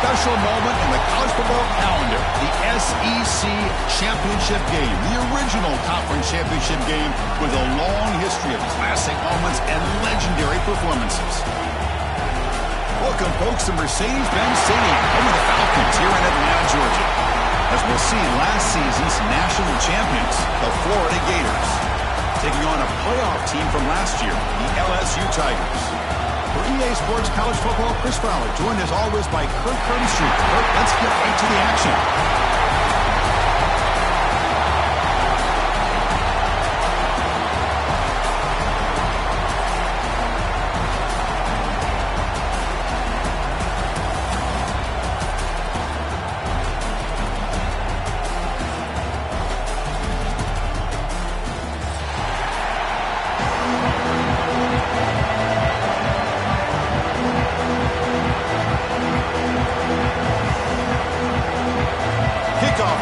special moment in the college football calendar, the SEC Championship game, the original conference championship game with a long history of classic moments and legendary performances. Welcome, folks, to Mercedes-Benz Stadium, home of the Falcons here in Atlanta, Georgia, as we'll see last season's national champions, the Florida Gators, taking on a playoff team from last year, the LSU Tigers. For EA Sports College Football, Chris Fowler, joined as always by Kirk Curtis. Kirk, let's get right to the action.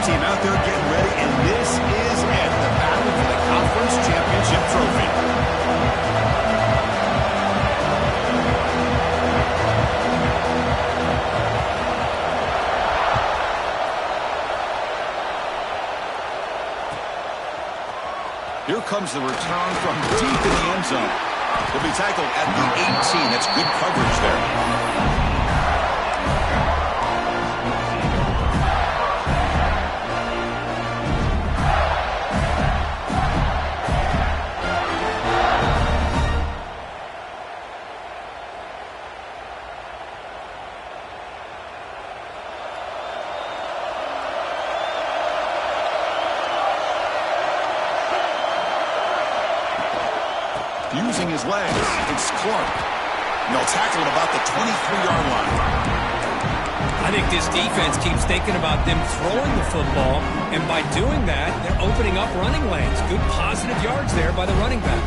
Team out there getting ready, and this is it, the battle for the conference championship trophy. Here comes the return from deep in the end zone. He'll be tackled at the 18. That's good coverage there. Using his legs, it's Clark. And they'll tackle at about the 23-yard line. I think this defense keeps thinking about them throwing the football, and by doing that, they're opening up running lanes. Good positive yards there by the running back.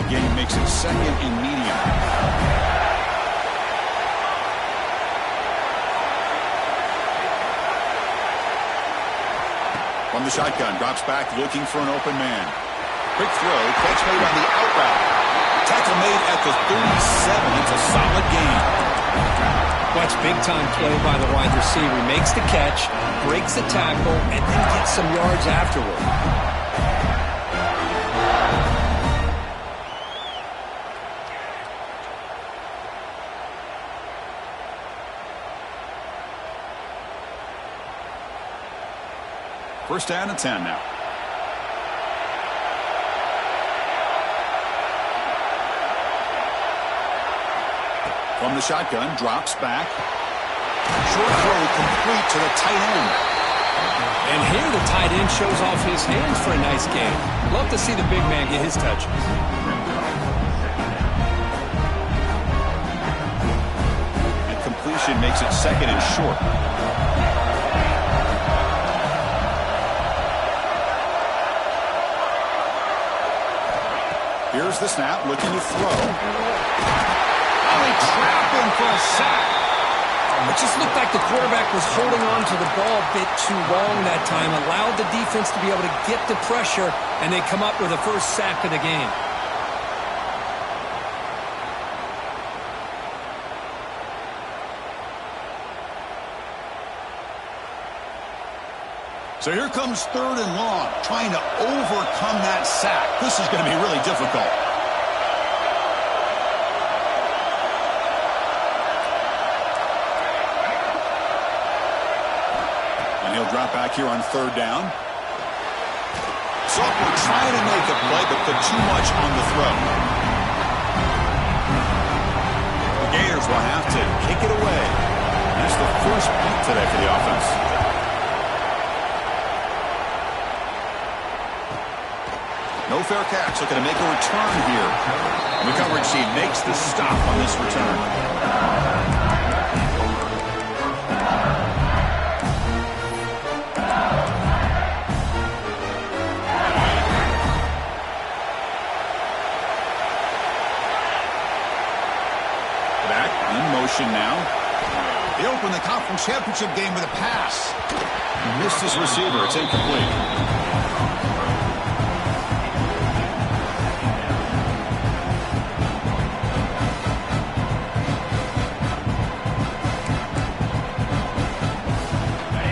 Again, he makes it second and medium. From the shotgun, drops back, looking for an open man. Quick throw, catch made on the out route. Tackle made at the 37. It's a solid gain. Watch big-time play by the wide receiver. He makes the catch, breaks the tackle, and then gets some yards afterward. First down and 10 now. From the shotgun, drops back. Short throw complete to the tight end. And here the tight end shows off his hands for a nice game. Love to see the big man get his touches. And completion makes it second and short. Here's the snap, looking to throw. Oh, he trapped him for a sack. It just looked like the quarterback was holding on to the ball a bit too long that time, allowed the defense to be able to get the pressure, and they come up with the first sack of the game. So here comes third and long, trying to overcome that sack. This is going to be really difficult. And he'll drop back here on third down. So we're trying to make a play, but put too much on the throw. The Gators will have to kick it away. That's the first point today for the offense. No fair catch, looking to make a return here. And the coverage team makes the stop on this return. Back in motion now. They open the conference championship game with a pass. He missed his receiver. It's incomplete.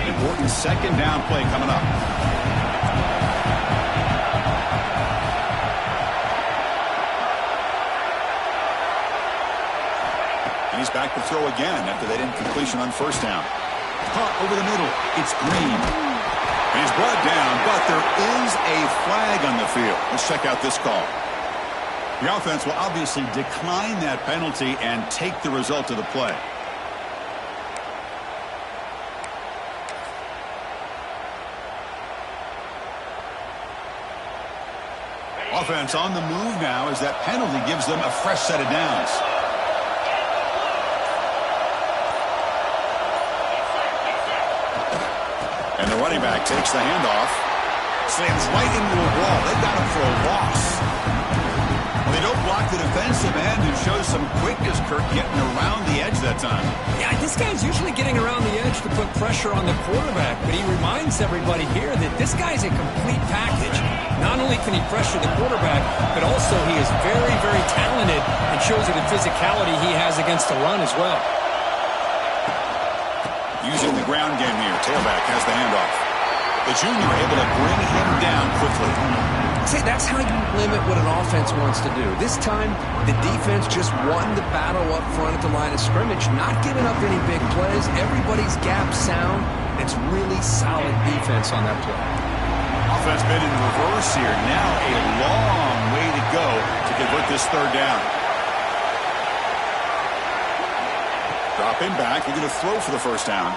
Important second down play coming up. And he's back to throw again after that incompletion on first down. Caught over the middle. It's Green. And he's brought down, but there is a flag on the field. Let's check out this call. The offense will obviously decline that penalty and take the result of the play. Offense on the move now as that penalty gives them a fresh set of downs. And the running back takes the handoff. Slams right into a wall. They got him for a loss. They don't block the defensive end, who shows some quickness, Kirk, getting around the edge that time. Yeah, this guy's usually getting around the edge to put pressure on the quarterback, but he reminds everybody here that this guy's a complete package. Not only can he pressure the quarterback, but also he is very, very talented and shows you the physicality he has against the run as well. Using the ground game here, tailback has the handoff. The junior able to bring him down quickly. See, that's how you limit what an offense wants to do. This time, the defense just won the battle up front at the line of scrimmage, not giving up any big plays. Everybody's gap sound. It's really solid defense on that play. Offense been in reverse here. Now a long way to go to convert this third down. Dropping back, looking to throw for the first down.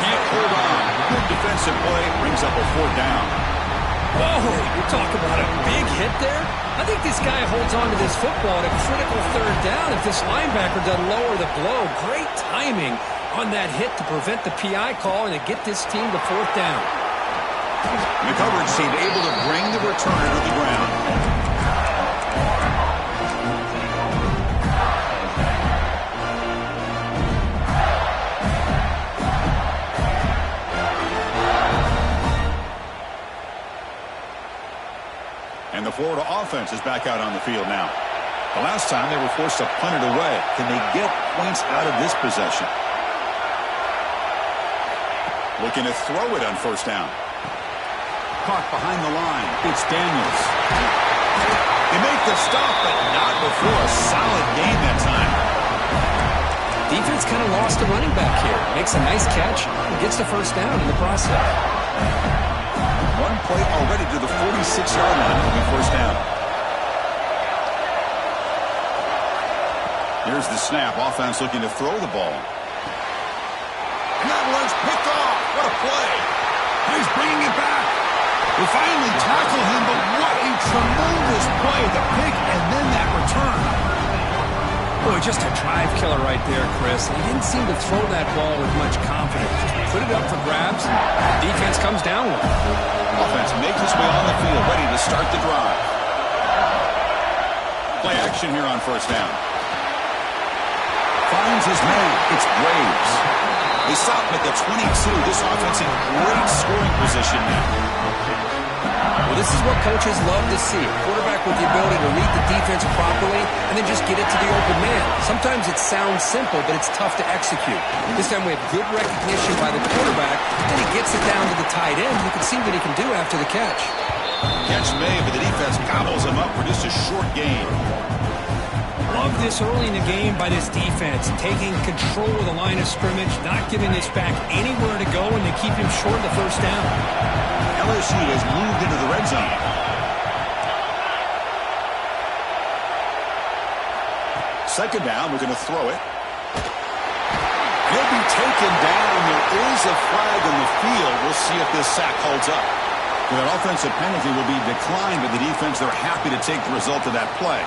Can't hold on. Good defensive play brings up a fourth down. Whoa, you talk about a big hit there. I think this guy holds on to this football at a critical third down if this linebacker doesn't lower the blow. Great timing on that hit to prevent the PI call and to get this team to fourth down. The coverage team able to bring the returner to the ground. And the Florida offense is back out on the field now. The last time they were forced to punt it away. Can they get points out of this possession? Looking to throw it on first down. Caught behind the line. It's Daniels. They make the stop, but not before a solid gain that time. Defense kind of lost a running back here. Makes a nice catch and gets the first down in the process. One play already to the 46-yard line. It'll be first down. Here's the snap. Offense looking to throw the ball. And that one's picked off. What a play. He's bringing it back. They finally tackle him, but what a tremendous play. The pick and then that return. Boy, just a drive killer right there, Chris. He didn't seem to throw that ball with much confidence. Just put it up for grabs, and the defense comes down with it. Offense makes its way on the field, ready to start the drive. Play action here on first down. Finds his man. It's Graves. They stop him at the 22. This offense in great scoring position now. Well, this is what coaches love to see. A quarterback with the ability to read the defense properly and then just get it to the open man. Sometimes it sounds simple, but it's tough to execute. This time we have good recognition by the quarterback, and he gets it down to the tight end. You can see what he can do after the catch. Catch made, but the defense gobbles him up for just a short gain. Love this early in the game by this defense, taking control of the line of scrimmage, not giving this back anywhere to go, and they keep him short of the first down. LSU has moved into the red zone. Second down, we're going to throw it. He'll be taken down. There is a flag on the field. We'll see if this sack holds up. Well, that offensive penalty will be declined, but the defense, they're happy to take the result of that play.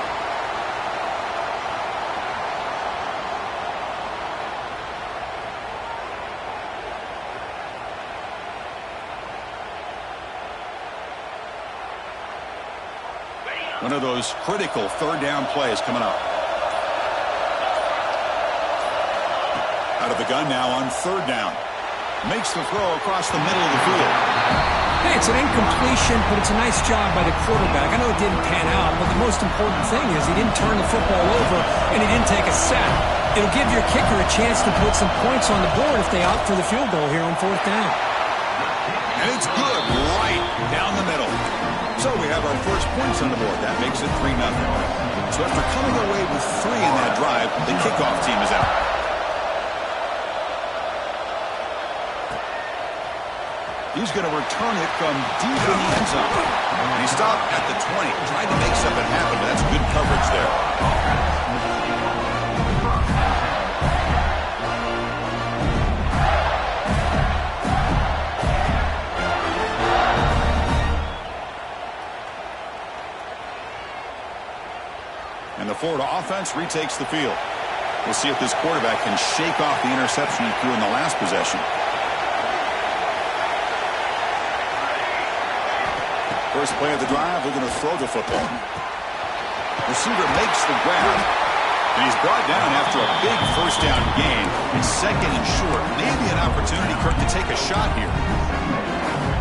One of those critical third down plays coming up. Out of the gun now on third down. Makes the throw across the middle of the field. Hey, it's an incompletion, but it's a nice job by the quarterback. I know it didn't pan out, but the most important thing is he didn't turn the football over and he didn't take a sack. It'll give your kicker a chance to put some points on the board if they opt for the field goal here on fourth down. And it's good right down the middle. So we have our first points on the board. That makes it 3-0. So after coming away with 3 in that drive, the kickoff team is out. He's going to return it from deep in the end zone. And he stopped at the 20. Tried to make something happen, but that's good coverage there. And the Florida offense retakes the field. We'll see if this quarterback can shake off the interception he threw in the last possession. First play of the drive, we're going to throw the football. Receiver makes the grab, and he's brought down after a big first down gain. It's second and short. Maybe an opportunity, Kirk, to take a shot here.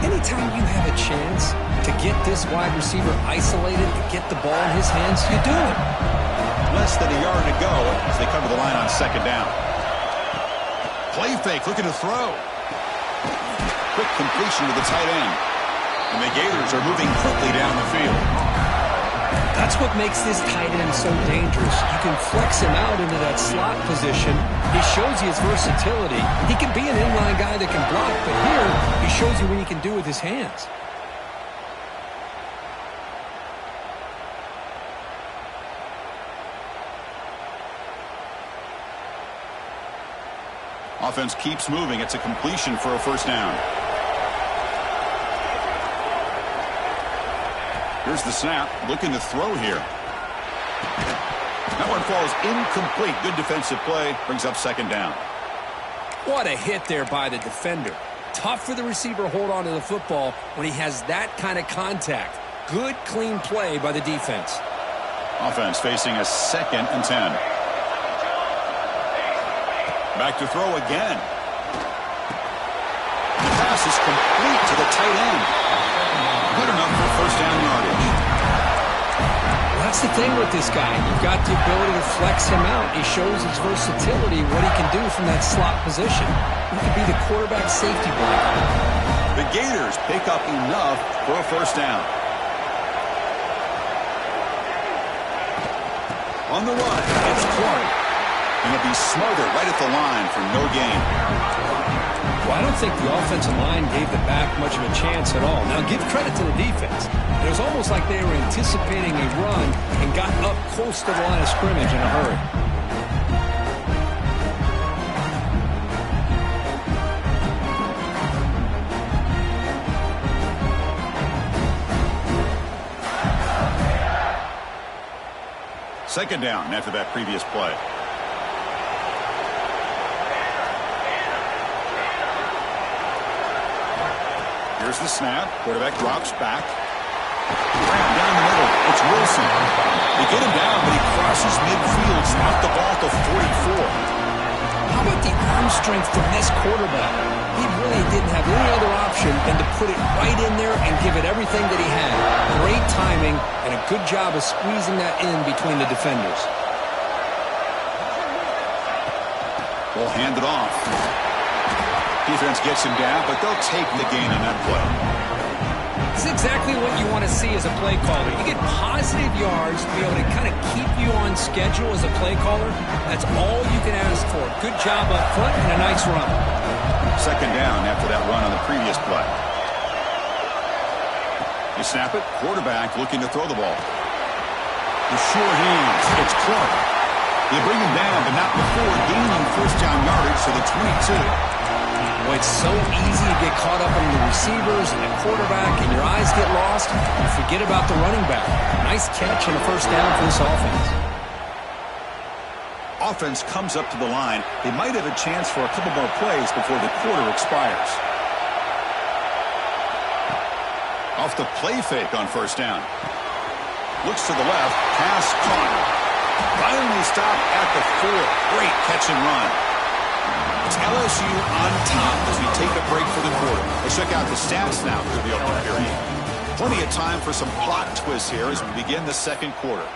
Anytime you have a chance to get this wide receiver isolated, to get the ball in his hands, you do it. Less than a yard to go as they come to the line on second down. Play fake, looking to throw. Quick completion to the tight end. And the Gators are moving quickly down the field. That's what makes this tight end so dangerous. You can flex him out into that slot position. He shows you his versatility. He can be an inline guy that can block, but here he shows you what he can do with his hands. Offense keeps moving. It's a completion for a first down. Here's the snap. Looking to throw here. That one falls incomplete. Good defensive play. Brings up second down. What a hit there by the defender. Tough for the receiver to hold on to the football when he has that kind of contact. Good, clean play by the defense. Offense facing a 2nd and 10. Back to throw again. The pass is complete to the tight end. Good enough for first down yardage. Well, that's the thing with this guy. You've got the ability to flex him out. He shows his versatility, what he can do from that slot position. He could be the quarterback safety blanket. The Gators pick up enough for a first down. On the run, it's Clark. And he'll be smothered right at the line for no gain. Well, I don't think the offensive line gave the back much of a chance at all. Now, give credit to the defense. It was almost like they were anticipating a run and got up close to the line of scrimmage in a hurry. Second down after that previous play. Here's the snap. Quarterback drops back. Right down the middle. It's Wilson. They get him down, but he crosses midfield. Knocked the ball to 44. How about the arm strength from this quarterback? He really didn't have any other option than to put it right in there and give it everything that he had. Great timing and a good job of squeezing that in between the defenders. Ball handed off. Defense gets him down, but they'll take the gain on that play. It's exactly what you want to see as a play caller. You get positive yards to be able to kind of keep you on schedule as a play caller. That's all you can ask for. Good job up front and a nice run. Second down after that run on the previous play. You snap it. Quarterback looking to throw the ball. The sure hands. It's Clark. They bring him down, but not before gaining first down yardage to the 22. Well, it's so easy to get caught up in the receivers and the quarterback, and your eyes get lost. You forget about the running back. Nice catch and a first down for this offense. Offense comes up to the line. They might have a chance for a couple more plays before the quarter expires. Off the play fake on first down. Looks to the left. Pass caught. Finally stopped at the 4. Great catch and run. It's LSU on top as we take a break for the quarter. Let's check out the stats now through the opening period. Plenty of time for some plot twists here as we begin the second quarter.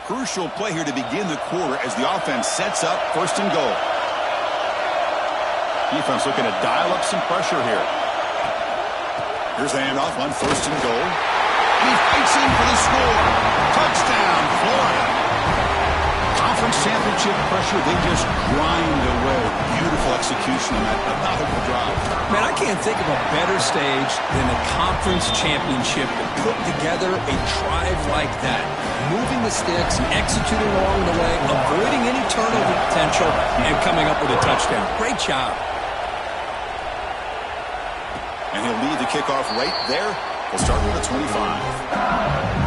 Crucial play here to begin the quarter as the offense sets up first and goal. Defense looking to dial up some pressure here. Here's the handoff on first and goal. He fights in for the score. Touchdown, Florida. Conference championship pressure, they just grind away. Beautiful execution on that methodical drive. Man, I can't think of a better stage than the conference championship to put together a drive like that. Moving the sticks, executing along the way, avoiding any turnover potential, and coming up with a touchdown. Great job. And he'll lead the kickoff right there. We'll start with the 25.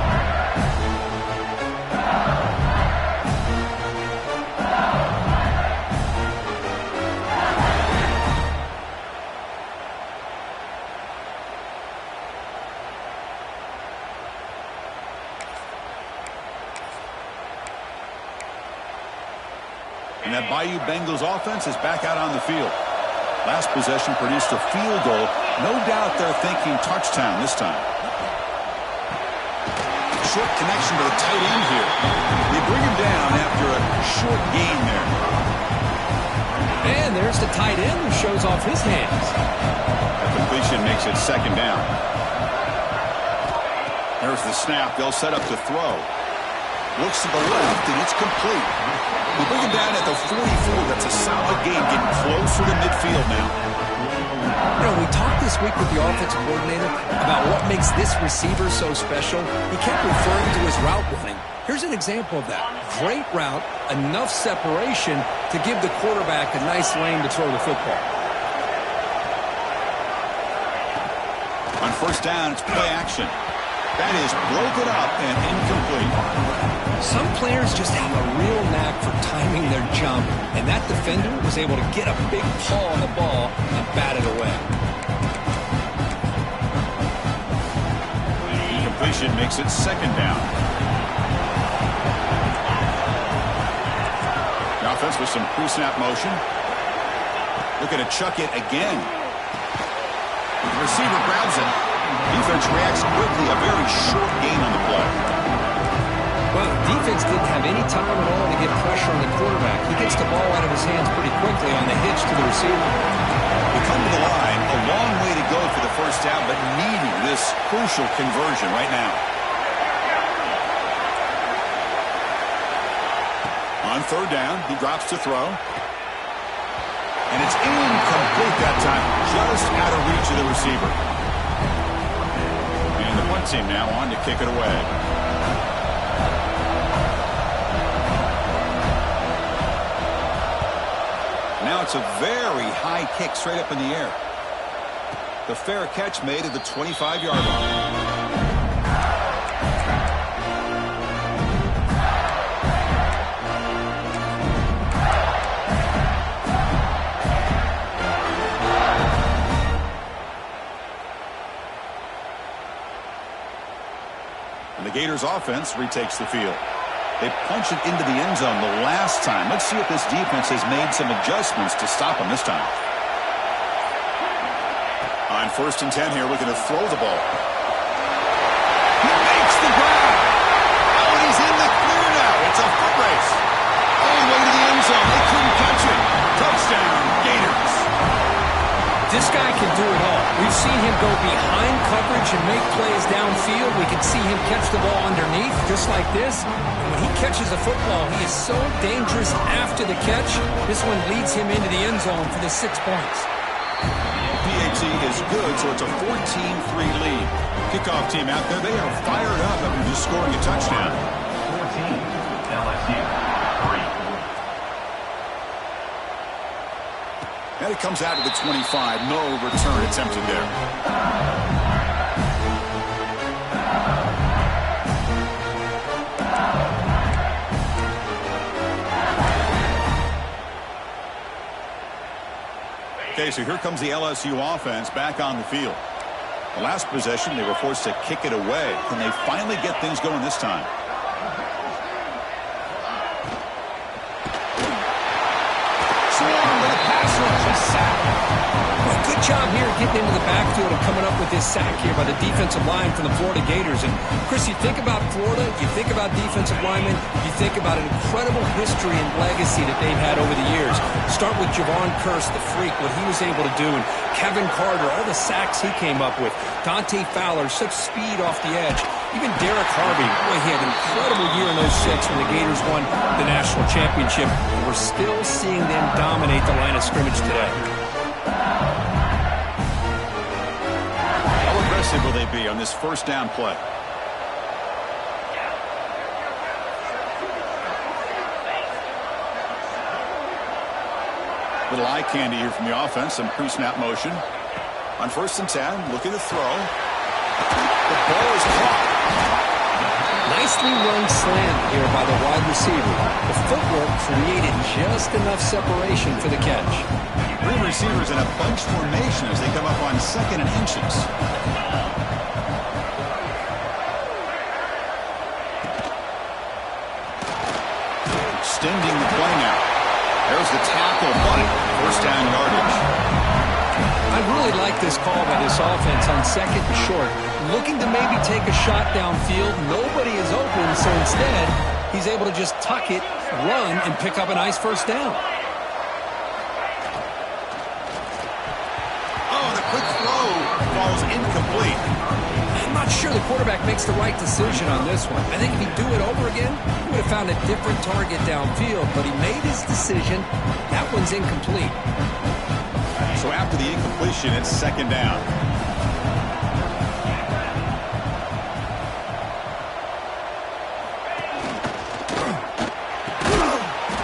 And that Bayou Bengals offense is back out on the field. Last possession produced a field goal. No doubt they're thinking touchdown this time. Short connection to the tight end here. They bring him down after a short gain there. And there's the tight end who shows off his hands. That completion makes it second down. There's the snap. They'll set up to throw. Looks to the left, and it's complete. We bring him down at the 44. That's a solid gain, getting closer to midfield now. You know, we talked this week with the offensive coordinator about what makes this receiver so special. He kept referring to his route running. Here's an example of that. Great route, enough separation to give the quarterback a nice lane to throw the football. On first down, it's play action. That is broken up and incomplete. Some players just have a real knack for timing their jump, and that defender was able to get a big paw on the ball and bat it away. Incompletion makes it second down. The offense with some pre-snap motion. Looking to chuck it again. The receiver grabs it. Defense reacts quickly. A very short gain on the play. Well, defense didn't have any time at all to get pressure on the quarterback. He gets the ball out of his hands pretty quickly on the hitch to the receiver. We come to the line. A long way to go for the first down, but needing this crucial conversion right now. On third down, he drops to throw. And it's incomplete that time. Just out of reach of the receiver. And the punt team now on to kick it away. Now it's a very high kick straight up in the air. The fair catch made at the 25-yard line. And the Gators offense retakes the field. They punch it into the end zone the last time. Let's see if this defense has made some adjustments to stop them this time. On first and 10 here, looking to throw the ball. He makes the grab. Oh, and he's in the clear now. It's a foot race. All the way to the end zone. They couldn't catch it. Touchdown, Gators. This guy can do it all. We've seen him go behind coverage and make plays downfield. We can see him catch the ball underneath, just like this. And when he catches a football, he is so dangerous after the catch. This one leads him into the end zone for the 6 points. PAT is good, so it's a 14-3 lead. Kickoff team out there, they are fired up after just scoring a touchdown. 14, LSU, 3. And it comes out to the 25. No return attempted there. Okay, so here comes the LSU offense back on the field. The last possession, they were forced to kick it away. Can they finally get things going this time? Swarm with a pass rush, a sack. Well, good job here getting into the backfield and coming up with this sack here by the defensive line from the Florida Gators. And, Chris, you think about Florida, you think about defensive linemen, you think about an incredible history and legacy that they've had over the years. Start with Javon Kearse, the freak, what he was able to do, and Kevin Carter, all the sacks he came up with. Dante Fowler, such speed off the edge. Even Derek Harvey, boy, he had an incredible year in '06 when the Gators won the national championship. We're still seeing them dominate the line of scrimmage today. How aggressive will they be on this first down play? Little eye candy here from the offense. Some pre-snap motion. On 1st and 10, looking to throw. The ball is caught. Nicely run slant here by the wide receiver. The footwork created just enough separation for the catch. Three receivers in a bunch formation as they come up on 2nd and inches. Extending the play now. There's the tackle, but 1st down yardage. I really like this call by this offense on 2nd and short. Looking to maybe take a shot downfield. Nobody is open, so instead, he's able to just tuck it, run, and pick up a nice 1st down. Oh, the quick throw falls incomplete. I'm not sure the quarterback makes the right decision on this one. I think if he'd do it over again, he would have found a different target downfield, but he made his decision. That one's incomplete. So after the incompletion, it's 2nd down.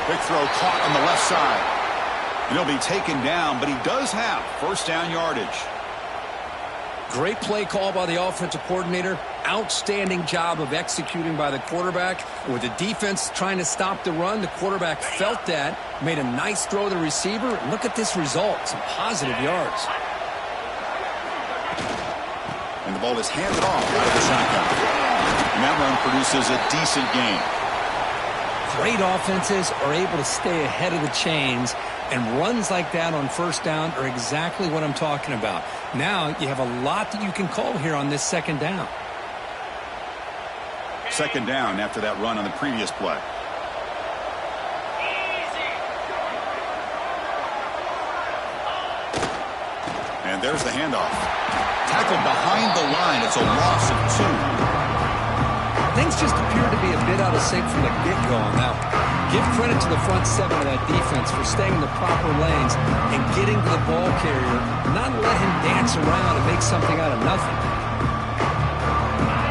Big throw caught on the left side. And he'll be taken down, but he does have 1st down yardage. Great play call by the offensive coordinator. Outstanding job of executing by the quarterback. With the defense trying to stop the run, the quarterback felt that, made a nice throw to the receiver. Look at this result, some positive yards. And the ball is handed off out of the shotgun. And that run produces a decent gain. Great offenses are able to stay ahead of the chains, and runs like that on 1st down are exactly what I'm talking about. Now you have a lot that you can call here on this 2nd down. 2nd down after that run on the previous play. And there's the handoff. Tackled behind the line. It's a loss of 2. Things just appear to be a bit out of sync from the get-go on that one. Give credit to the front 7 of that defense for staying in the proper lanes and getting to the ball carrier, not let him dance around and make something out of nothing.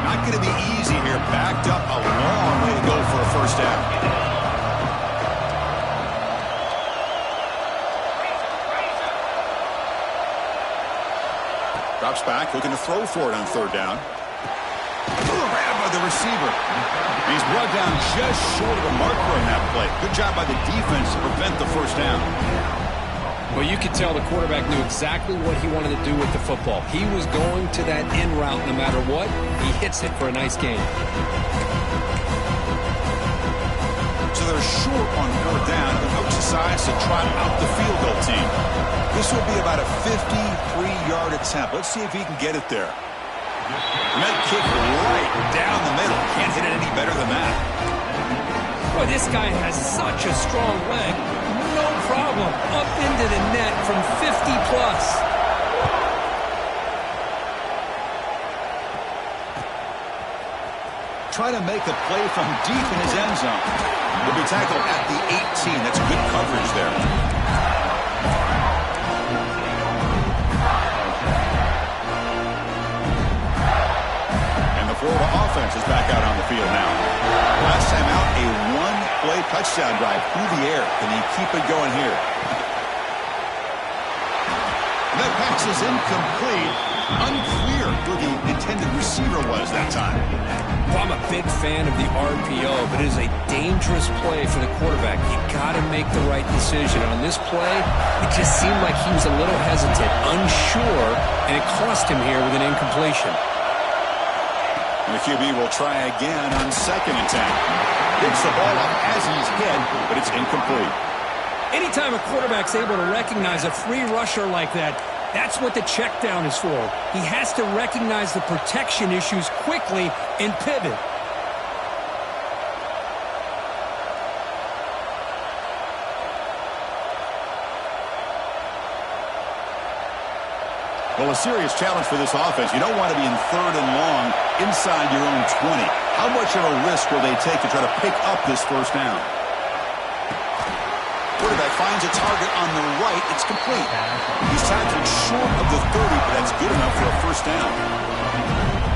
Not going to be easy here. Backed up a long way to go for a 1st down. Drops back, looking to throw for it on 3rd down. Grabbed by the receiver. He's brought down just short of the marker on that play. Good job by the defense to prevent the 1st down. Well, you could tell the quarterback knew exactly what he wanted to do with the football. He was going to that in route no matter what. He hits it for a nice gain. So they're short on 4th down. The coach decides to trot out the field goal team. This will be about a 53-yard attempt. Let's see if he can get it there. Med kick right down the middle. Can't hit it any better than that. Boy, this guy has such a strong leg. No problem. Up into the net from 50-plus. Try to make a play from deep in his end zone. He'll be tackled at the 18. That's good coverage there. Florida offense is back out on the field now. Last time out, a one-play touchdown drive through the air. Can he keep it going here? And that pass is incomplete. Unclear who the intended receiver was that time. Well, I'm a big fan of the RPO, but it is a dangerous play for the quarterback. You got to make the right decision. On this play, it just seemed like he was a little hesitant, unsure, and it cost him here with an incompletion. And the QB will try again on 2nd and 10. Picks the ball up as he's hit, but it's incomplete. Anytime a quarterback's able to recognize a free rusher like that, that's what the check down is for. He has to recognize the protection issues quickly and pivot. Well, a serious challenge for this offense. You don't want to be in 3rd and long inside your own 20. How much of a risk will they take to try to pick up this 1st down? Quarterback finds a target on the right. It's complete. He's tackled short of the 30, but that's good enough for a 1st down.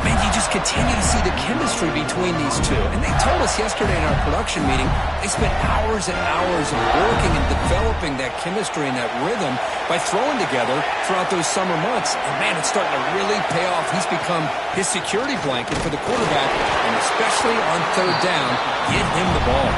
Man, you just continue to see the chemistry between these two. And they told us yesterday in our production meeting, they spent hours and hours of working and developing that chemistry and that rhythm by throwing together throughout those summer months. And, man, it's starting to really pay off. He's become his security blanket for the quarterback, and especially on 3rd down, get him the ball.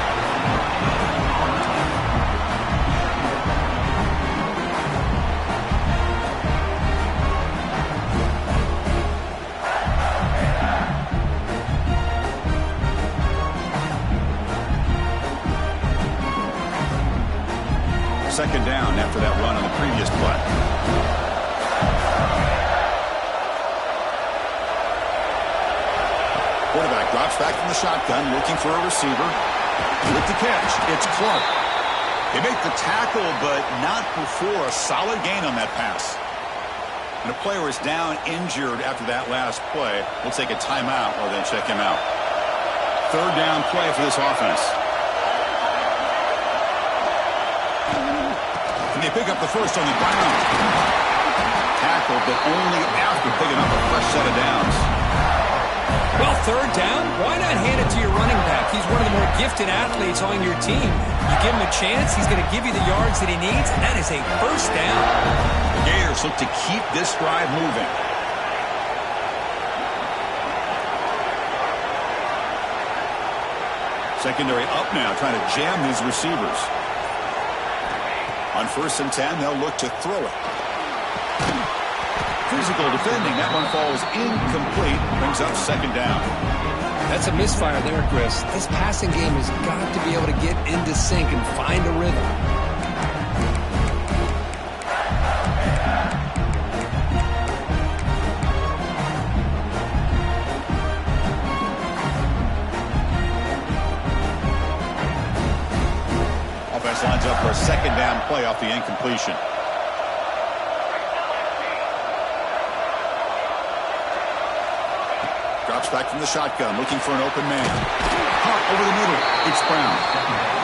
Second down after that run on the previous play. Quarterback drops back from the shotgun, looking for a receiver. With the catch, it's Clark. They make the tackle, but not before a solid gain on that pass. And a player is down injured after that last play. We'll take a timeout or then check him out. 3rd down play for this offense. And they pick up the 1st on the ground. Tackled, but only after picking up a fresh set of downs. Well, 3rd down, why not hand it to your running back? He's one of the more gifted athletes on your team. You give him a chance, he's going to give you the yards that he needs, and that is a 1st down. The Gators look to keep this drive moving. Secondary up now, trying to jam these receivers. On 1st and 10, they'll look to throw it. Physical defending. That one falls incomplete. Brings up 2nd down. That's a misfire there, Chris. This passing game has got to be able to get into sync and find a rhythm. Offense lines up for a 2nd down play off the incompletion. Drops back from the shotgun, looking for an open man. Hot over the middle. It's Brown.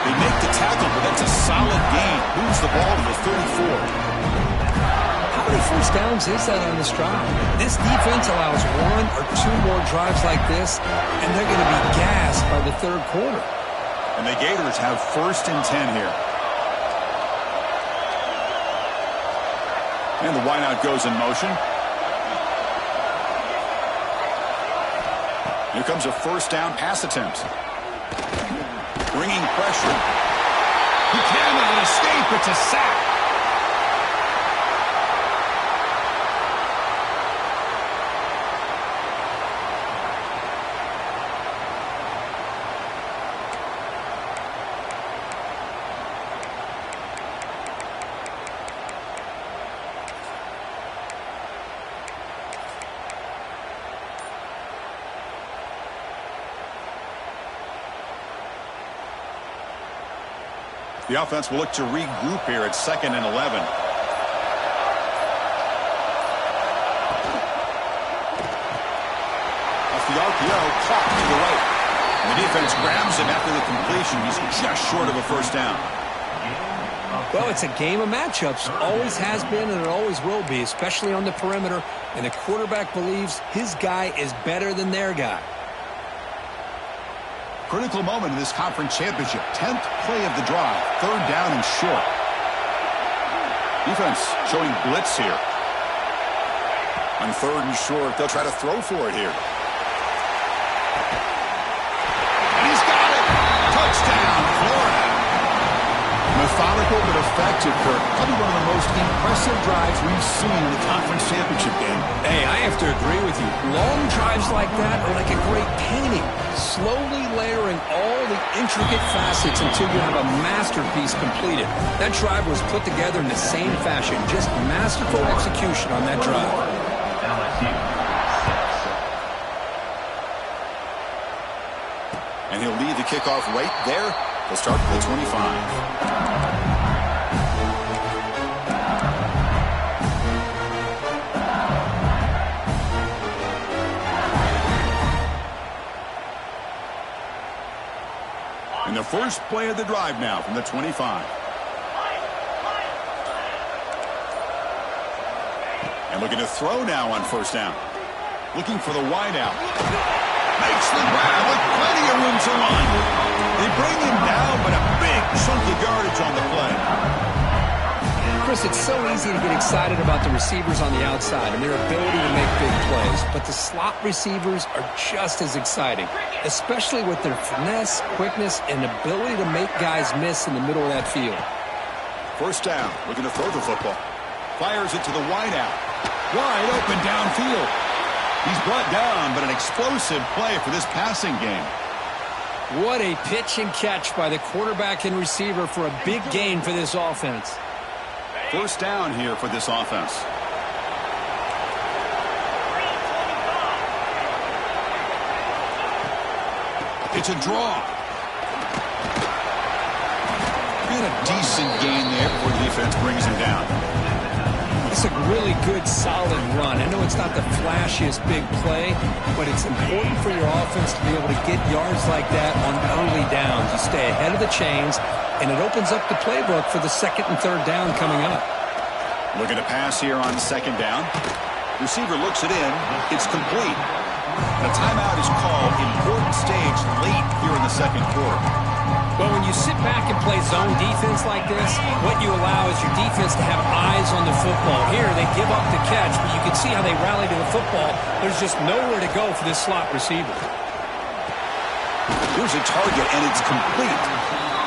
They make the tackle, but that's a solid gain. Moves the ball to the 34. How many 1st downs is that on this drive? This defense allows 1 or 2 more drives like this, and they're going to be gassed by the 3rd quarter. And the Gators have 1st and 10 here. And the wideout goes in motion. Here comes a 1st down pass attempt. Bringing pressure. He cannot escape. It's a sack. The offense will look to regroup here at 2nd and 11. Off the RPO, caught to the right. And the defense grabs him after the completion. He's just short of a 1st down. Well, it's a game of matchups. Always has been and it always will be, especially on the perimeter. And the quarterback believes his guy is better than their guy. Critical moment in this conference championship. 10th play of the drive. 3rd down and short. Defense showing blitz here. On 3rd and short, they'll try to throw for it here. Simple but effective, Kirk. Probably one of the most impressive drives we've seen in the conference championship game. Hey, I have to agree with you. Long drives like that are like a great painting. Slowly layering all the intricate facets until you have a masterpiece completed. That drive was put together in the same fashion. Just masterful execution on that drive. LSU 6. And he'll lead the kickoff right there. They'll start at the 25. And the first play of the drive now from the 25. And looking to throw now on first down. Looking for the wideout. Makes the grab with plenty of room to run. They bring him down, but a big chunk of yardage on the play. Chris, it's so easy to get excited about the receivers on the outside and their ability to make big plays, but the slot receivers are just as exciting, especially with their finesse, quickness, and ability to make guys miss in the middle of that field. First down, looking to throw the football. Fires it to the wideout. Wide open downfield. He's brought down, but an explosive play for this passing game. What a pitch and catch by the quarterback and receiver for a big gain for this offense. First down here for this offense. It's a draw. And a decent gain there before the defense brings him down. It's a really good, solid run. I know it's not the flashiest big play, but it's important for your offense to be able to get yards like that on early downs. You stay ahead of the chains, and it opens up the playbook for the second and third down coming up. Looking to pass here on second down. Receiver looks it in. It's complete. The timeout is called. Important stage late here in the second quarter. Well, when you sit back and play zone defense like this, what you allow is your defense to have eyes on the football. Here, they give up the catch, but you can see how they rally to the football. There's just nowhere to go for this slot receiver. Here's a target, and it's complete.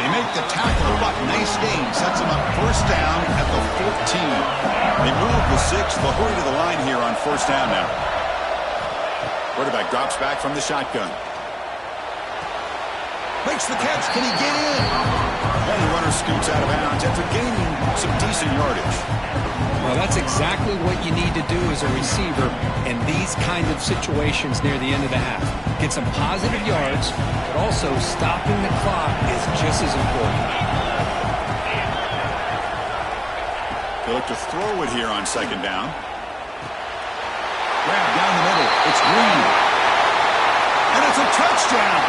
They make the tackle, but nice gain. Sets them up first down at the 14. They move the 6. They'll hurry to the line here on first down now. Quarterback drops back from the shotgun. Makes the catch. Can he get in? And the runner scoots out of bounds after gaining some decent yardage. Well, that's exactly what you need to do as a receiver in these kind of situations near the end of the half. Get some positive yards, but also stopping the clock is just as important. They look to throw it here on second down. Grab down the middle. It's Green. And it's a touchdown.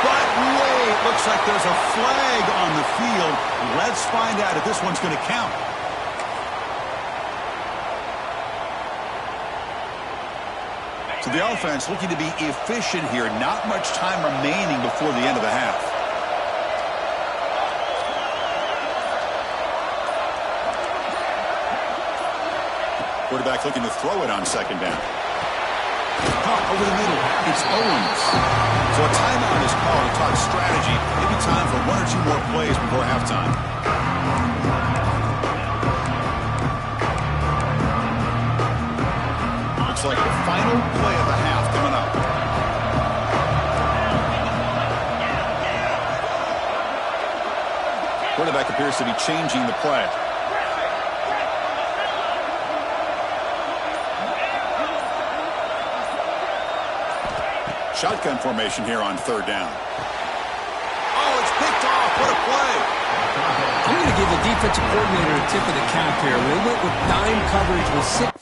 But wait, looks like there's a flag on the field. Let's find out if this one's going to count. So the offense looking to be efficient here. Not much time remaining before the end of the half. Quarterback looking to throw it on second down. Caught over the middle. It's Owens. So a timeout is called to talk strategy. Maybe time for 1 or 2 more plays before halftime. Looks like the final play of the half coming up. Quarterback appears to be changing the play. Shotgun formation here on third down. Oh, it's picked off. What a play. I'm going to give the defensive coordinator a tip of the cap here. They went with dime coverage with 6.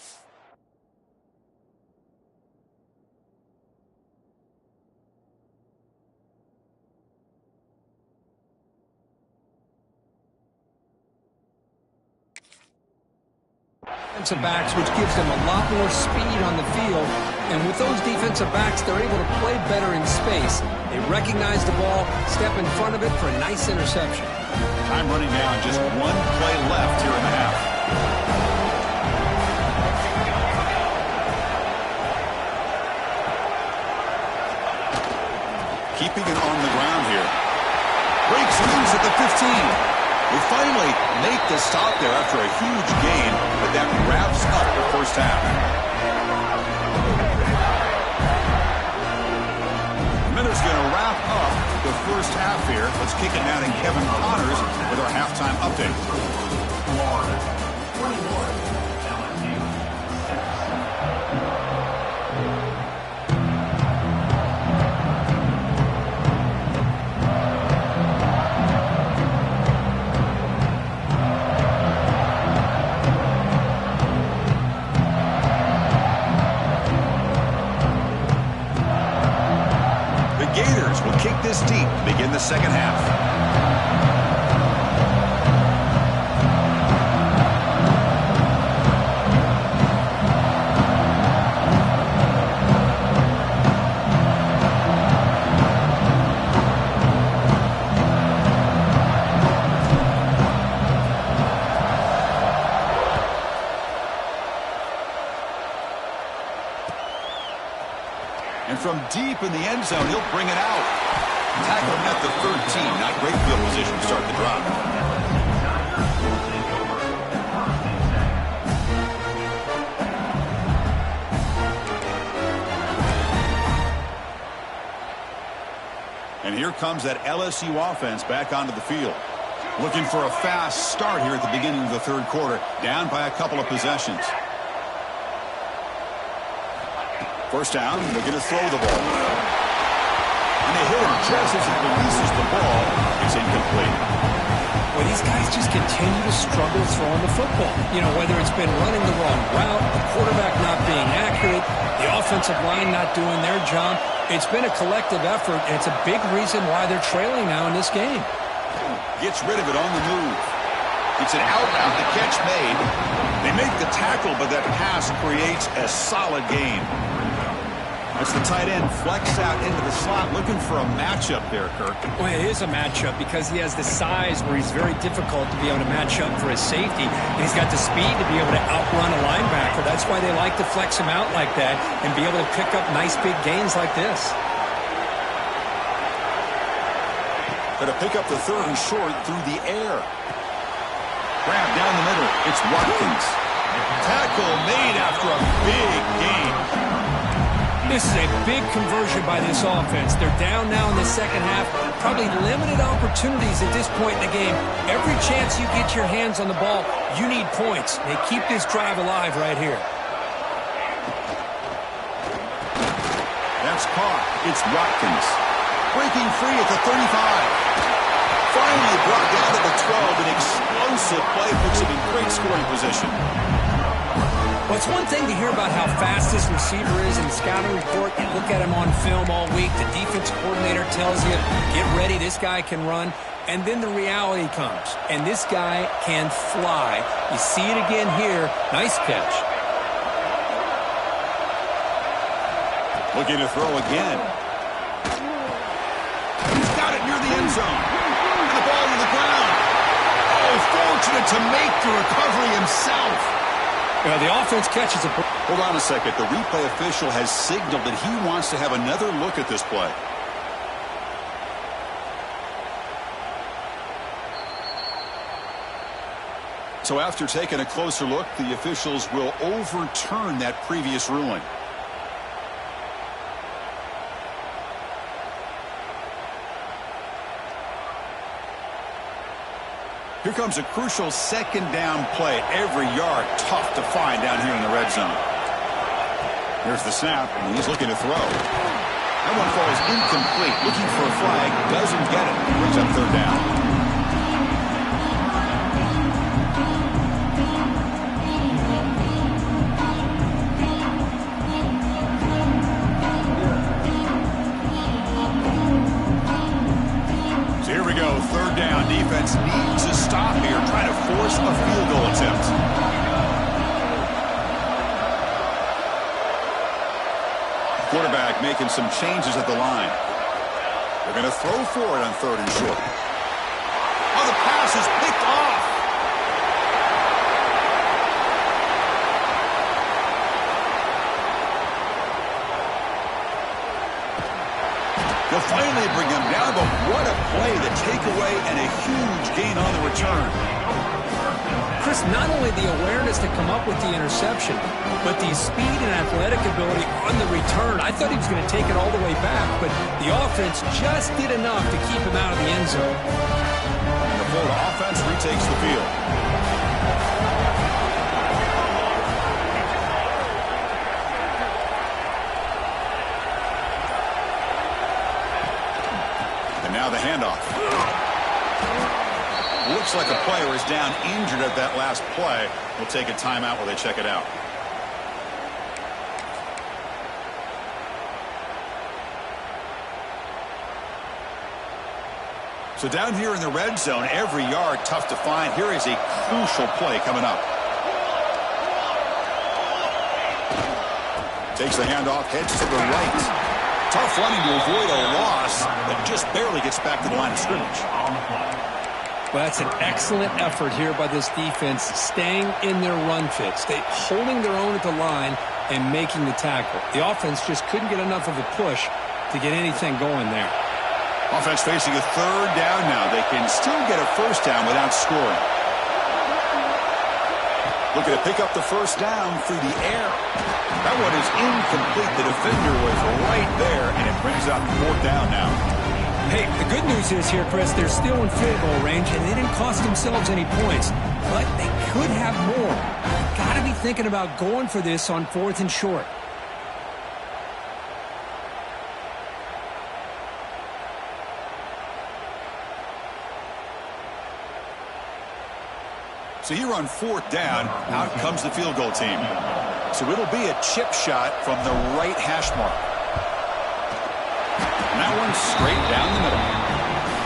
Defensive backs, which gives them a lot more speed on the field. And with those defensive backs, they're able to play better in space. They recognize the ball, step in front of it for a nice interception. Time running down, just 1 play left here in the half. Keeping it on the ground here. Breaks loose at the 15. They finally make the stop there after a huge gain, but that wraps up the first half. Miller's going to wrap up the first half here. Let's kick it now to Kevin Connors with our halftime update. Florida, 21, LSU, 6. Gators will kick this deep to begin the second half. And from deep in the end zone, he'll bring it out. Tackle at the 13. Not great field position to start the drive. And here comes that LSU offense back onto the field. Looking for a fast start here at the beginning of the third quarter. Down by a couple of possessions. First down, they're going to throw the ball. And they hit him just as he releases the ball. It's incomplete. Well, these guys just continue to struggle throwing the football. You know, whether it's been running the wrong route, the quarterback not being accurate, the offensive line not doing their job. It's been a collective effort, and it's a big reason why they're trailing now in this game. Gets rid of it on the move. It's an out route, the catch made. They make the tackle, but that pass creates a solid gain. That's the tight end flex out into the slot, looking for a matchup there, Kirk. Well, it is a matchup because he has the size where he's very difficult to be able to match up for his safety. And he's got the speed to be able to outrun a linebacker. That's why they like to flex him out like that and be able to pick up nice big gains like this. Going to pick up the third and short through the air. Grab down the middle. It's Watkins. Tackle made after a big gain. This is a big conversion by this offense. They're down now in the second half. Probably limited opportunities at this point in the game. Every chance you get your hands on the ball, you need points. They keep this drive alive right here. That's caught. It's Watkins. Breaking free at the 35. Finally brought down to the 12. An explosive play puts him in great scoring position. Well, it's one thing to hear about how fast this receiver is in the scouting report. You look at him on film all week. The defense coordinator tells you, get ready, this guy can run. And then the reality comes, and this guy can fly. You see it again here. Nice catch. Looking to throw again. He's got it near the end zone. And the ball to the ground. Oh, fortunate to make the recovery himself. Well, the offense catches a... Hold on a second. The replay official has signaled that he wants to have another look at this play. So after taking a closer look, the officials will overturn that previous ruling. Here comes a crucial second down play. Every yard tough to find down here in the red zone. Here's the snap, and he's looking to throw. That one falls incomplete. Looking for a flag, doesn't get it. Brings up third down. Here we go, third down. Defense needs a stop here, trying to force a field goal attempt. Quarterback making some changes at the line. They're going to throw for it on third and short. Oh, the pass is picked off. They'll finally bring him down, but What a play, the takeaway, and a huge gain on the return. Chris, not only the awareness to come up with the interception, but the speed and athletic ability on the return. I thought he was going to take it all the way back, but the offense just did enough to keep him out of the end zone. And the Florida offense retakes the field. And now the handoff. Looks like a player is down injured at that last play. We'll take a timeout while they check it out. So down here in the red zone, every yard tough to find. Here is a crucial play coming up. Takes the handoff, heads to the right. Tough running to avoid a loss, but just barely gets back to the line of scrimmage. Well, that's an excellent effort here by this defense, staying in their run fit, holding their own at the line and making the tackle. The offense just couldn't get enough of a push to get anything going there. Offense facing a third down now. They can still get a first down without scoring. Looking to pick up the first down through the air. That one is incomplete. The defender was right there, and it brings up fourth down now. Hey, the good news is here, Chris, they're still in field goal range, and they didn't cost themselves any points, but they could have more. Got to be thinking about going for this on 4th and short. So here on 4th down, out comes the field goal team. So it'll be a chip shot from the right hash mark. And that one's straight down the middle.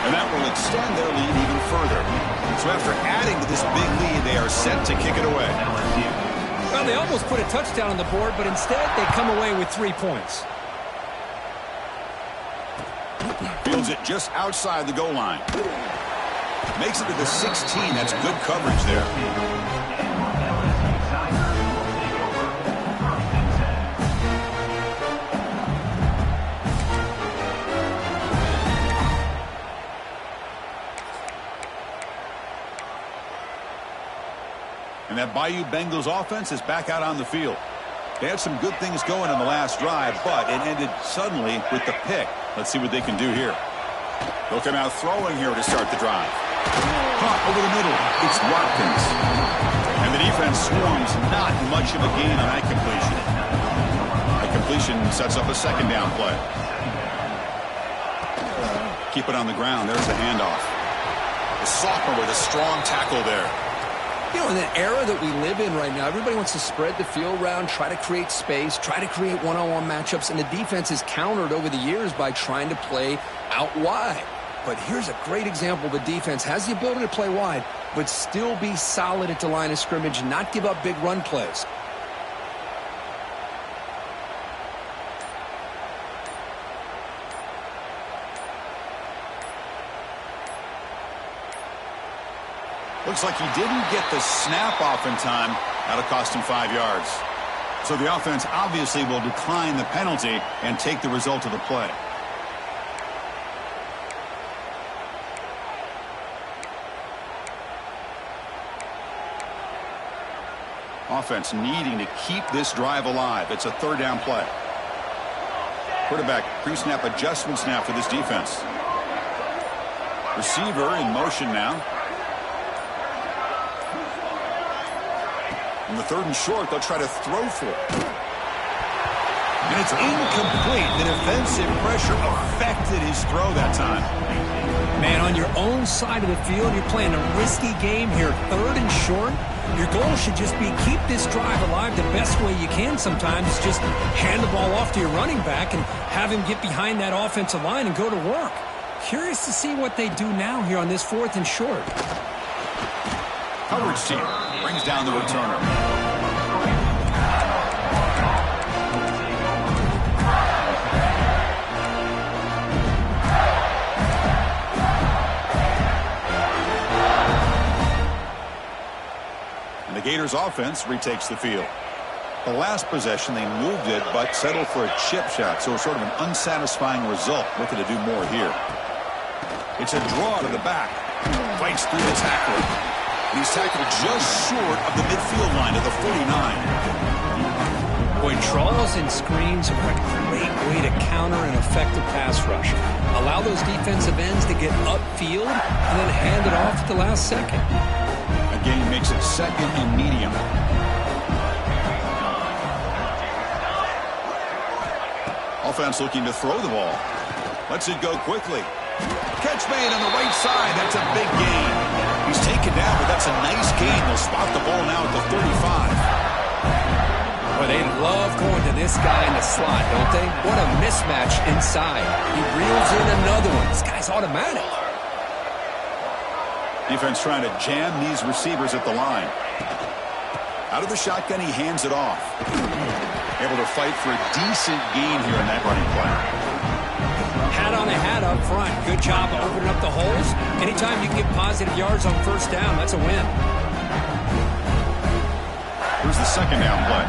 And that will extend their lead even further. So after adding to this big lead, they are set to kick it away. Well, they almost put a touchdown on the board, but instead they come away with 3 points. Fields it just outside the goal line. Makes it to the 16. That's good coverage there. And that Bayou Bengals offense is back out on the field. They had some good things going in the last drive, but it ended suddenly with the pick. Let's see what they can do here. They'll come out throwing here to start the drive. Caught over the middle. It's Watkins. And the defense swarms. Not much of a gain on that completion. That completion sets up a second down play. Keep it on the ground. There's the handoff. The sophomore with a strong tackle there. You know, in the era that we live in right now, everybody wants to spread the field around, try to create space, try to create one-on-one matchups, and the defense is countered over the years by trying to play out wide. But here's a great example. The defense has the ability to play wide, but still be solid at the line of scrimmage, not give up big run plays. Looks like he didn't get the snap off in time. That'll cost him 5 yards. So the offense obviously will decline the penalty and take the result of the play. Offense needing to keep this drive alive. It's a third down play. Quarterback pre-snap adjustments now for this defense. Receiver in motion now. On the 3rd and short, they'll try to throw for it. And it's incomplete. The defensive pressure affected his throw that time. Man, on your own side of the field, you're playing a risky game here. 3rd and short. Your goal should just be keep this drive alive the best way you can sometimes. Just hand the ball off to your running back and have him get behind that offensive line and go to work. Curious to see what they do now here on this 4th and short. Coverage team brings down the returner. And the Gators offense retakes the field. The last possession, they moved it, but settled for a chip shot, so it's sort of an unsatisfying result. Looking to do more here. It's a draw to the back. Fights through the tackle. He's tackled just short of the midfield line of the 49. Boy, draws and screens are a great way to counter an effective pass rush. Allow those defensive ends to get upfield and then hand it off at the last second. A gain makes it second and medium. Offense looking to throw the ball. Lets it go quickly. Catch made on the right side. That's a big gain. He's taken down, but that's a nice gain. They'll spot the ball now at the 35. Well, they love going to this guy in the slot, don't they? What a mismatch inside. He reels in another one. This guy's automatic. Defense trying to jam these receivers at the line. Out of the shotgun, he hands it off. Able to fight for a decent gain here in that running play. Hat on a hat up front. Good job of opening up the holes. Anytime you can get positive yards on first down, that's a win. Here's the second down play.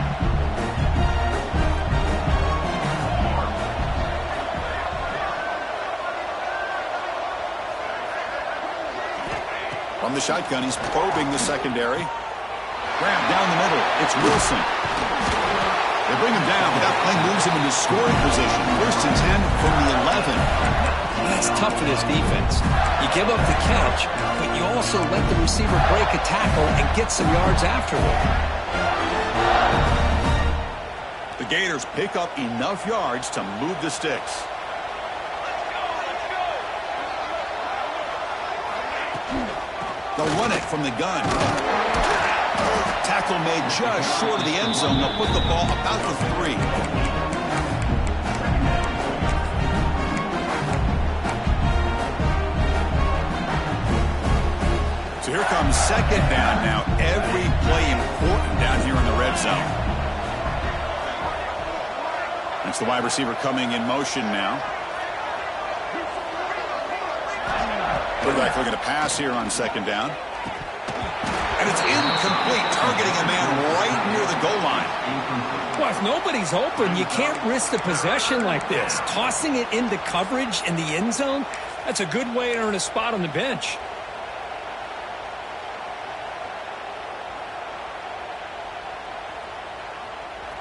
From the shotgun, he's probing the secondary. Grab down the middle. It's Wilson. They bring him down, but that play moves him into scoring position. First and 10 from the 11. That's tough for this defense. You give up the catch, but you also let the receiver break a tackle and get some yards afterward. The Gators pick up enough yards to move the sticks. They'll run it from the gun. Tackle made just short of the end zone. They'll put the ball about the 3. So here comes second down now. Every play important down here in the red zone. That's the wide receiver coming in motion now. Quarterback looking to pass here on second down. And it's incomplete, targeting a man right near the goal line. Well, if nobody's open, you can't risk the possession like this. Tossing it into coverage in the end zone, that's a good way to earn a spot on the bench.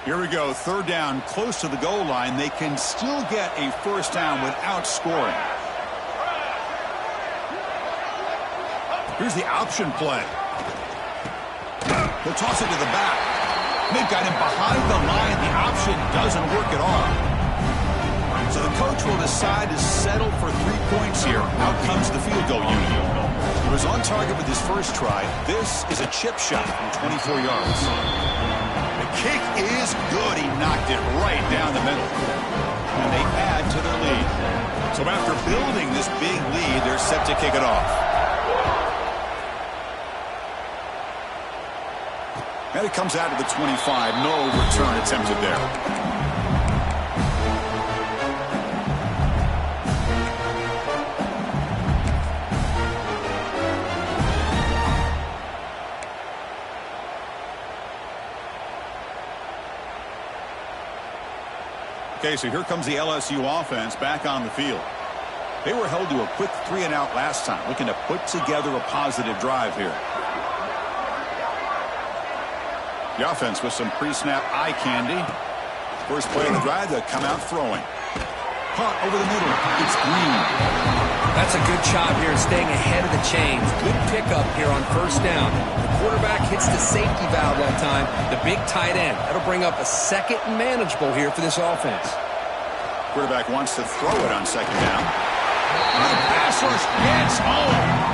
Here we go, third down, close to the goal line. They can still get a first down without scoring. Here's the option play. He'll toss it to the back. They've got him behind the line. The option doesn't work at all. So the coach will decide to settle for 3 points here. Out comes the field goal unit. He was on target with his first try. This is a chip shot from 24 yards. The kick is good. He knocked it right down the middle. And they add to their lead. So after building this big lead, they're set to kick it off. And it comes out to the 25. No return attempted there. Okay, so here comes the LSU offense back on the field. They were held to a quick 3-and-out last time, looking to put together a positive drive here. The offense with some pre-snap eye candy. First play of the drive, they'll come out throwing. Caught over the middle. It's Green. That's a good job here staying ahead of the chains. Good pickup here on first down. The quarterback hits the safety valve that time. The big tight end. That'll bring up a second and manageable here for this offense. Quarterback wants to throw it on second down. The pass rush gets home.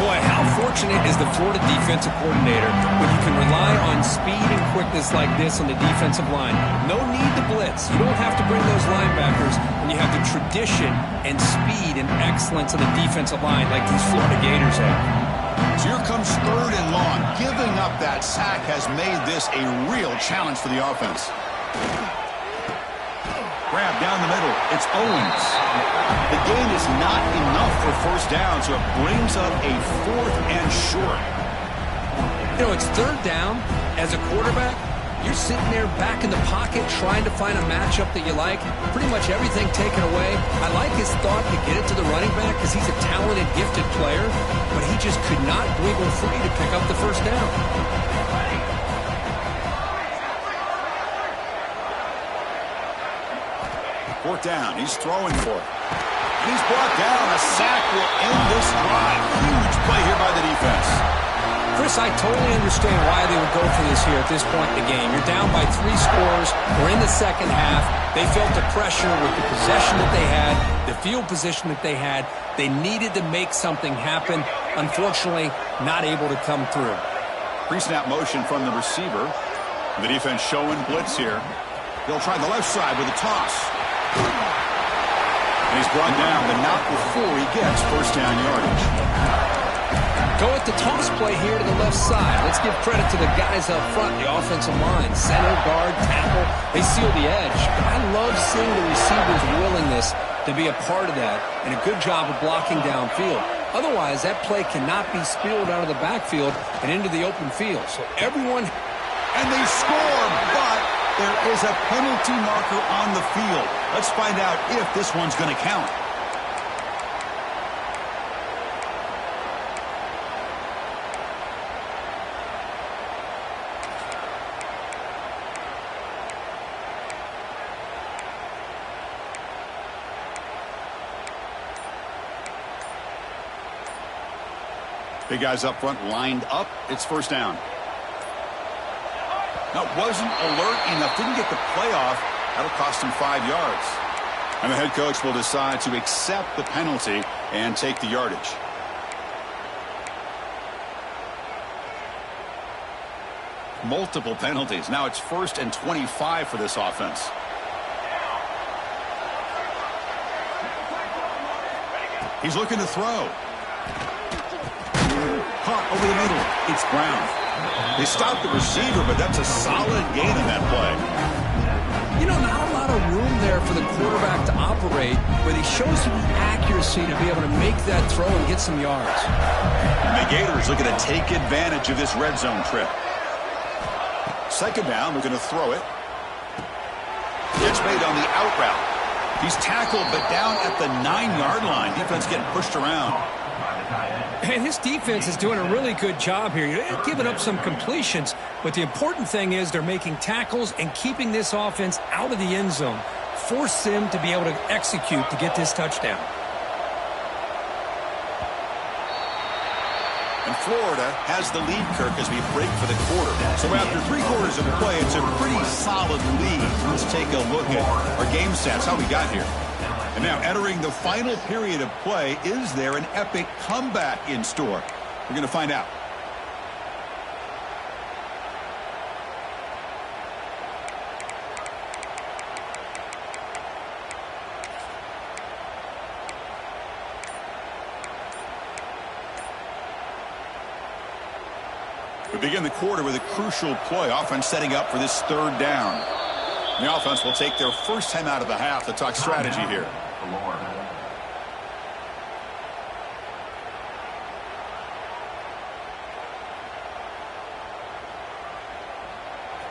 Boy, how fortunate is the Florida defensive coordinator when you can rely on speed and quickness like this on the defensive line. No need to blitz. You don't have to bring those linebackers when you have the tradition and speed and excellence of the defensive line like these Florida Gators have. So here comes third and long. Giving up that sack has made this a real challenge for the offense. Grab down the middle. It's Owens. The gain is not enough for first down, so it brings up a 4th and short. You know, it's third down. As a quarterback, You're sitting there back in the pocket trying to find a matchup that you like. Pretty much everything taken away. I like his thought to get it to the running back because he's a talented, gifted player, but he just could not wiggle free to pick up the first down. Fourth down. He's throwing for it. He's brought down. A sack will end this drive. Huge play here by the defense. Chris, I totally understand why they would go for this here at this point in the game. You're down by 3 scores. We're in the second half. They felt the pressure with the possession that they had, the field position that they had. They needed to make something happen. Unfortunately, not able to come through. Pre-snap motion from the receiver. The defense showing blitz here. They'll try the left side with a toss. And he's brought down, but not before he gets first down yardage. Go with the toss play here to the left side. Let's give credit to the guys up front, the offensive line. Center, guard, tackle, they seal the edge. But I love seeing the receiver's willingness to be a part of that and a good job of blocking downfield. Otherwise, that play cannot be spilled out of the backfield and into the open field. So everyone... And they score, but there is a penalty marker on the field. Let's find out if this one's going to count. Big guys up front lined up. It's first down. Now, wasn't alert enough. Didn't get the play off. That'll cost him 5 yards. And the head coach will decide to accept the penalty and take the yardage. Multiple penalties. Now it's 1st and 25 for this offense. He's looking to throw. Caught over the middle. It's Brown. They stopped the receiver, but that's a solid gain in that play. You know, not a lot of room there for the quarterback to operate, but he shows the accuracy to be able to make that throw and get some yards. And the Gators looking to take advantage of this red zone trip. Second down, we're going to throw it. Catch made on the out route. He's tackled, but down at the 9-yard line. Defense getting pushed around. And his defense is doing a really good job here. They're giving up some completions, but the important thing is they're making tackles and keeping this offense out of the end zone. Force them to be able to execute to get this touchdown. And Florida has the lead, Kirk, as we break for the quarter. So after 3 quarters of play, it's a pretty solid lead. Let's take a look at our game stats, how we got here. And now entering the final period of play, is there an epic comeback in store? We're going to find out. We begin the quarter with a crucial play. Offense setting up for this 3rd down. The offense will take their first time out of the half to talk strategy here.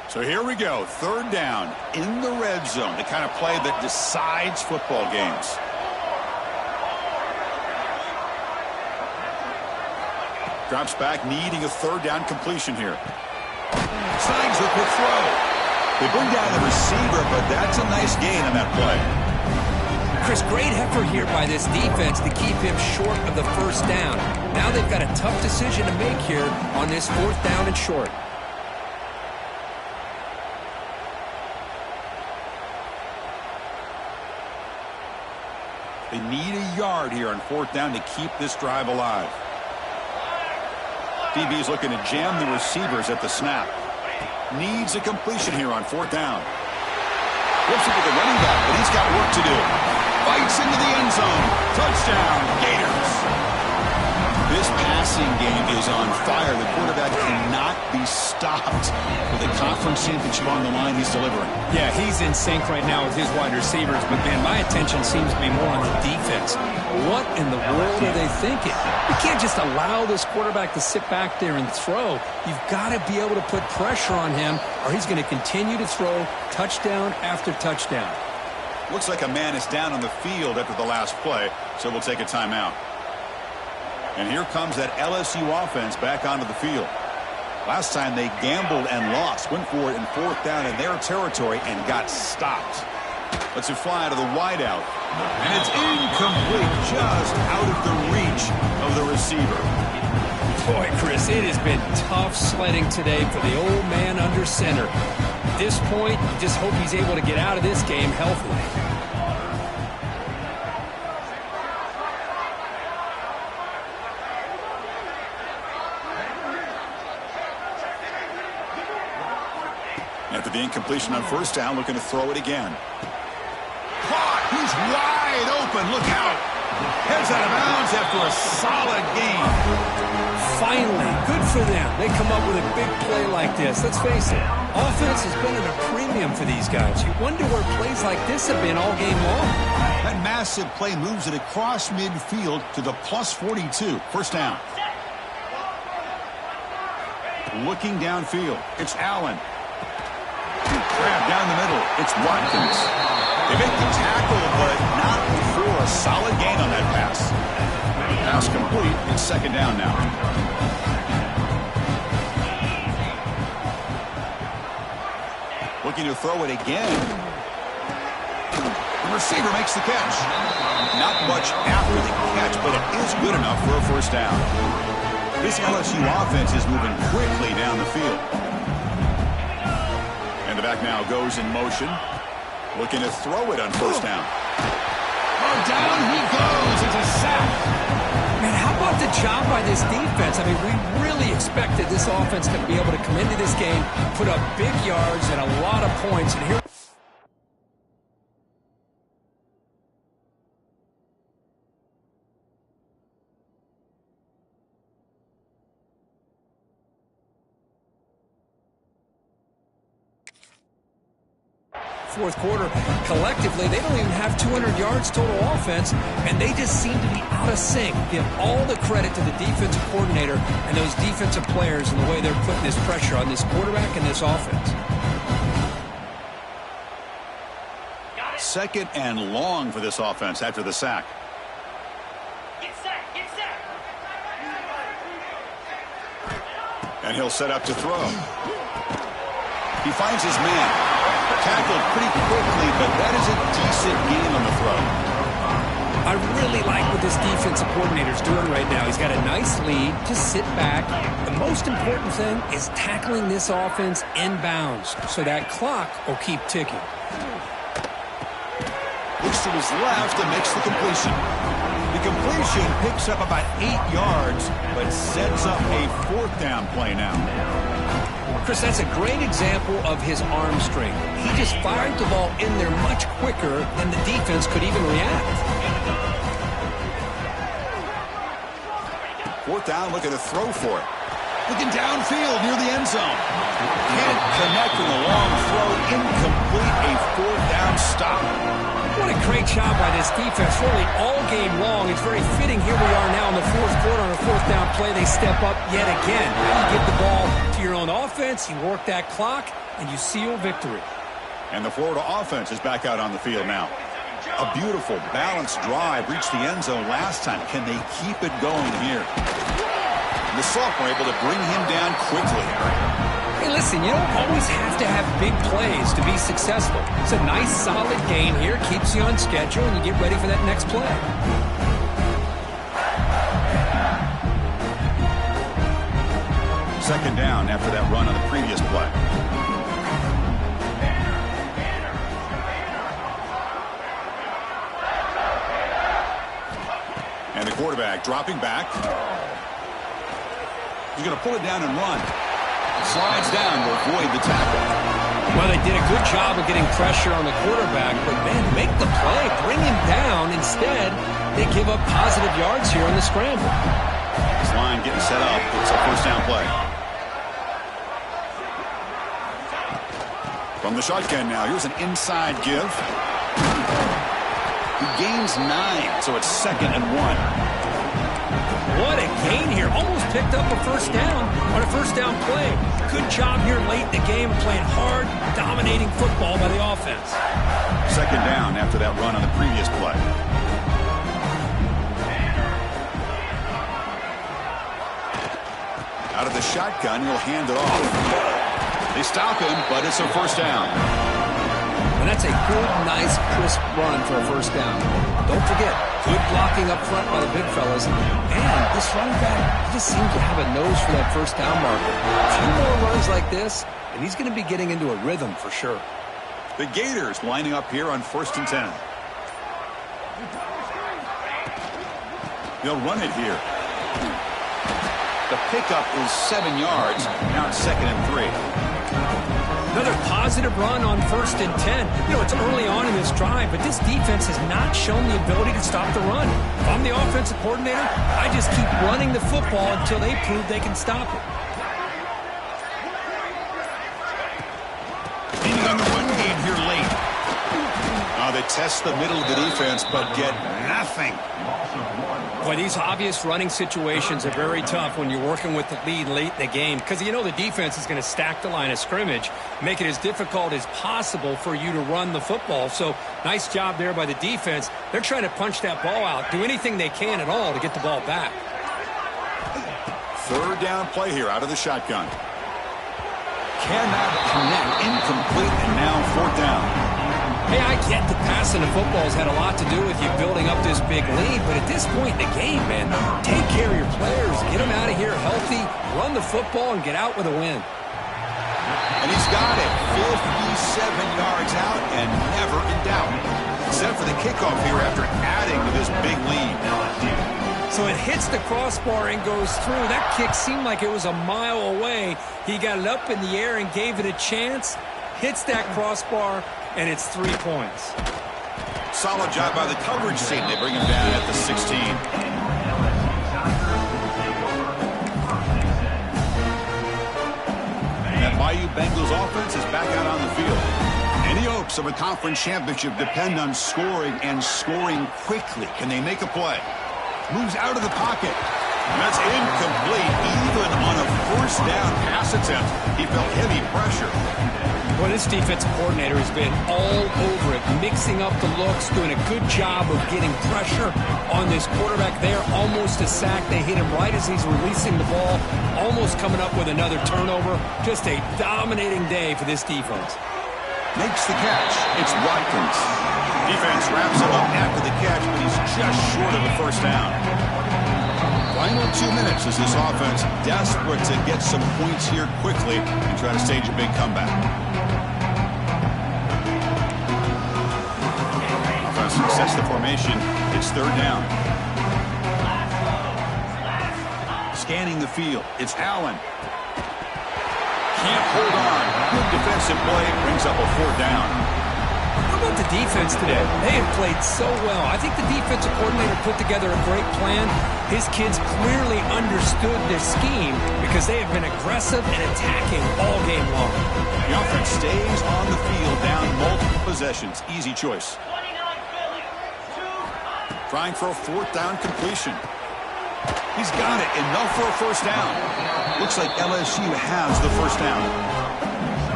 So here we go. 3rd down in the red zone. The kind of play that decides football games. Drops back, needing a 3rd down completion here. Signs the quick throw. They bring down the receiver, but that's a nice gain on that play. Chris, great effort here by this defense to keep him short of the first down. Now they've got a tough decision to make here on this 4th down and short. They need a yard here on 4th down to keep this drive alive. DB's looking to jam the receivers at the snap. Needs a completion here on 4th down. Flips it to the running back, but he's got work to do. Fights into the end zone. Touchdown, Gators. This passing game is on fire. The quarterback cannot be stopped. With the conference championship on the line, he's delivering. Yeah, he's in sync right now with his wide receivers, but, man, my attention seems to be more on the defense. What in the world are they thinking? You can't just allow this quarterback to sit back there and throw. You've got to be able to put pressure on him, or he's going to continue to throw touchdown after touchdown. Looks like a man is down on the field after the last play, so we'll take a timeout. And here comes that LSU offense back onto the field. Last time they gambled and lost, went for it in 4th down in their territory and got stopped. Lets it fly to the wideout. And it's incomplete, just out of the reach of the receiver. Boy, Chris, it has been tough sledding today for the old man under center. At this point, you just hope he's able to get out of this game healthily. After the incompletion on 1st down, looking to throw it again. Caught! He's wide open. Look out! Heads out of bounds after a solid gain. Finally, good for them. They come up with a big play like this. Let's face it, offense has been at a premium for these guys. You wonder where plays like this have been all game long. That massive play moves it across midfield to the plus 42. 1st down. Looking downfield. It's Allen. Grab down the middle. It's Watkins. They make the tackle, but not before a solid gain on that pass. Pass complete. It's 2nd down now. Looking to throw it again. The receiver makes the catch. Not much after the catch, but it is good enough for a 1st down. This LSU offense is moving quickly down the field. And the back now goes in motion. Looking to throw it on 1st down. Oh, down he goes. It's a sack. Man, how about the job by this defense? I mean, we really expected this offense to be able to come into this game, put up big yards and a lot of points. And here... Fourth quarter, collectively, they don't even have 200 yards total offense, and they just seem to be out of sync. Give all the credit to the defensive coordinator and those defensive players and the way they're putting this pressure on this quarterback and this offense. 2nd and long for this offense after the sack. Get set, get set. And he'll set up to throw. He finds his man. Tackled pretty quickly, but that is a decent gain on the throw. I really like what this defensive coordinator's doing right now. He's got a nice lead. Just sit back. The most important thing is tackling this offense inbounds so that clock will keep ticking. Looks to his left and makes the completion. The completion picks up about 8 yards, but sets up a 4th down play now. Chris, that's a great example of his arm strength. He just fired the ball in there much quicker than the defense could even react. 4th down, looking to throw for it. Looking downfield near the end zone. Can't connect with a long throw. Incomplete, a 4th down stop. What a great job by this defense, really all game long. It's very fitting here we are now in the 4th quarter on a 4th down play. They step up yet again. Now you give the ball to your own offense, you work that clock, and you seal victory. And the Florida offense is back out on the field now. A beautiful, balanced drive reached the end zone last time. Can they keep it going here? And the sophomore able to bring him down quickly. Hey, listen, you don't always have to have big plays to be successful. It's a nice, solid gain here. Keeps you on schedule, and you get ready for that next play. Second down after that run on the previous play. And the quarterback dropping back. He's going to pull it down and run. Slides down to avoid the tackle. Well, they did a good job of getting pressure on the quarterback, but, man, make the play. Bring him down. Instead, they give up positive yards here on the scramble. Defensive line getting set up. It's a first down play. From the shotgun now, here's an inside give. He gains 9, so it's 2nd and 1. What a gain here. Almost picked up a first down on a first down play. Good job here late in the game, playing hard, dominating football by the offense. 2nd down after that run on the previous play. Out of the shotgun, he'll hand it off. They stop him, but it's a first down. And that's a good, nice, crisp run for a first down. Don't forget, good blocking up front by the big fellas. And this running back, he just seems to have a nose for that first down marker. A few more runs like this, and he's going to be getting into a rhythm for sure. The Gators lining up here on 1st and 10. They'll run it here. The pickup is 7 yards. Now it's 2nd and 3. Another positive run on 1st and 10. You know, it's early on in this drive, but this defense has not shown the ability to stop the run. If I'm the offensive coordinator, I just keep running the football until they prove they can stop it. Leaning on the run game here late. They test the middle of the defense, but get nothing. Boy, these obvious running situations are very tough when you're working with the lead late in the game because you know the defense is going to stack the line of scrimmage, make it as difficult as possible for you to run the football. So nice job there by the defense. They're trying to punch that ball out, do anything they can at all to get the ball back. 3rd down play here out of the shotgun. Cannot connect, incomplete, and now 4th down. Hey, I get the passing of football has had a lot to do with you building up this big lead, but at this point in the game, man, take care of your players, get them out of here healthy, run the football, and get out with a win. And he's got it. 57 yards out and never in doubt. Set for the kickoff here after adding to this big lead. So it hits the crossbar and goes through. That kick seemed like it was a mile away. He got it up in the air and gave it a chance, hits that crossbar, and it's 3 points. Solid job by the coverage team. They bring him down at the 16. That Bayou Bengals offense is back out on the field. Any hopes of a conference championship depend on scoring and scoring quickly. Can they make a play? Moves out of the pocket. And that's incomplete. Even on a 1st down pass attempt, he felt heavy pressure. Well, this defensive coordinator has been all over it, mixing up the looks, doing a good job of getting pressure on this quarterback there. Almost a sack. They hit him right as he's releasing the ball, almost coming up with another turnover. Just a dominating day for this defense. Makes the catch. It's Watkins. Defense wraps him up after the catch, but he's just short of a first down. Final 2 minutes as this offense desperate to get some points here quickly and try to stage a big comeback. Offense sets the formation. It's 3rd down. Scanning the field. It's Allen. Can't hold on. Good defensive play. Brings up a 4th down. How about the defense today? They have played so well. I think the defensive coordinator put together a great plan. His kids clearly understood their scheme because they have been aggressive and attacking all game long. The offense stays on the field down multiple possessions. Easy choice. Trying for a 4th down completion. He's got it. Enough for a first down. Looks like LSU has the first down.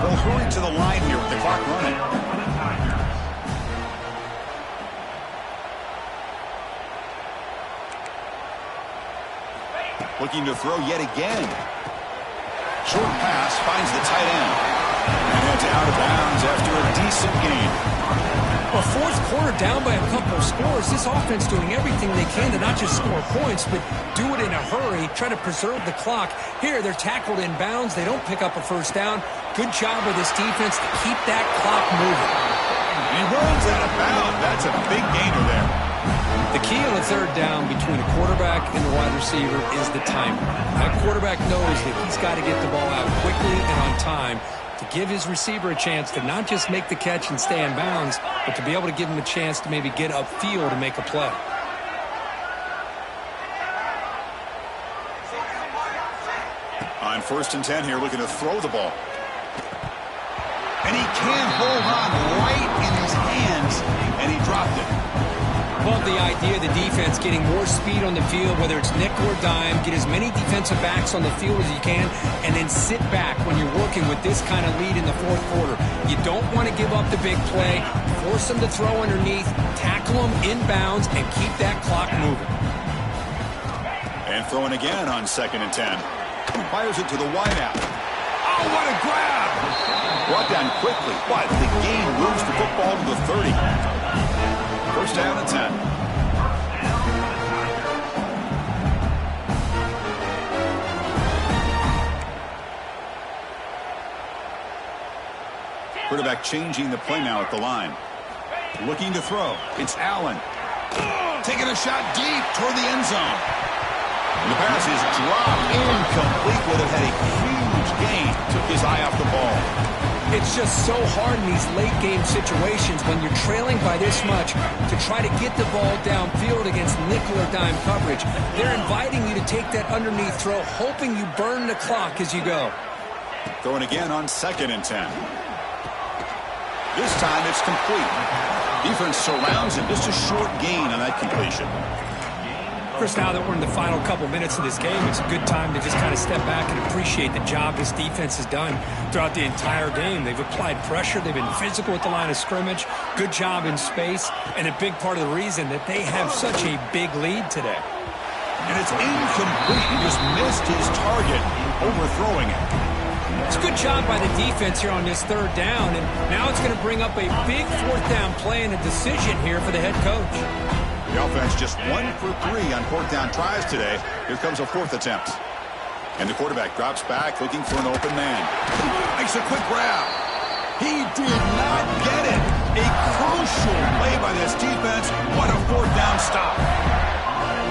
They'll hurry to the line here with the clock running. Looking to throw yet again. Short pass finds the tight end. And heads out of bounds after a decent gain. Well, 4th quarter down by a couple of scores. This offense doing everything they can to not just score points, but do it in a hurry, try to preserve the clock. Here, they're tackled in bounds. They don't pick up a first down. Good job with this defense to keep that clock moving. He runs out of bounds. That's a big gainer there. The key on a 3rd down between a quarterback and the wide receiver is the timing. That quarterback knows that he's got to get the ball out quickly and on time to give his receiver a chance to not just make the catch and stay in bounds, but to be able to give him a chance to maybe get upfield and make a play. On 1st and 10 here, looking to throw the ball. And he can't hold on right in his hands, and he dropped it. Love the idea of the defense getting more speed on the field, whether it's nickel or dime, get as many defensive backs on the field as you can, and then sit back when you're working with this kind of lead in the 4th quarter. You don't want to give up the big play, force them to throw underneath, tackle them inbounds, and keep that clock moving. And throwing again on 2nd and 10. Fires it to the wideout. Oh, what a grab! Brought down quickly, but the game moves the football to the 30. 1st down and 10. Quarterback changing the play now at the line. Looking to throw. It's Allen. Taking a shot deep toward the end zone. And the pass is dropped incomplete. Would have had a huge gain. Took his eye off the ball. It's just so hard in these late-game situations when you're trailing by this much to try to get the ball downfield against nickel or dime coverage. They're inviting you to take that underneath throw, hoping you burn the clock as you go. Throwing again on 2nd and 10. This time it's complete. Defense surrounds him. Just a short gain on that completion. Chris, now that we're in the final couple minutes of this game, it's a good time to just kind of step back and appreciate the job this defense has done throughout the entire game. They've applied pressure. They've been physical at the line of scrimmage. Good job in space. And a big part of the reason that they have such a big lead today. And it's incomplete. He just missed his target, overthrowing it. It's a good job by the defense here on this 3rd down. And now it's going to bring up a big 4th down play and a decision here for the head coach. The offense just 1 for 3 on 4th down tries today. Here comes a 4th attempt. And the quarterback drops back looking for an open man. Makes a quick grab. He did not get it. A crucial play by this defense. What a 4th down stop.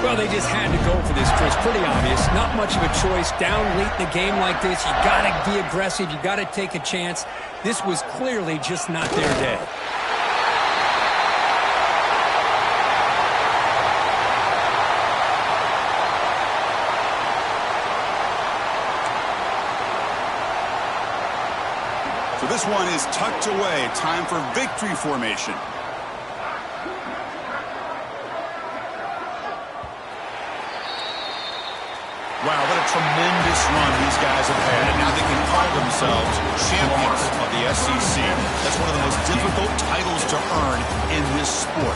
Well, they just had to go for this, Chris. Pretty obvious. Not much of a choice. Down late in a game like this, you got to be aggressive. You got to take a chance. This was clearly just not their day. So this one is tucked away. Time for victory formation. Wow, what a tremendous run these guys have had. And now they can call themselves champions of the SEC. That's one of the most difficult titles to earn in this sport.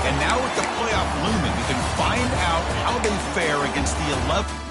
And now with the playoff looming, we can find out how they fare against the 11th.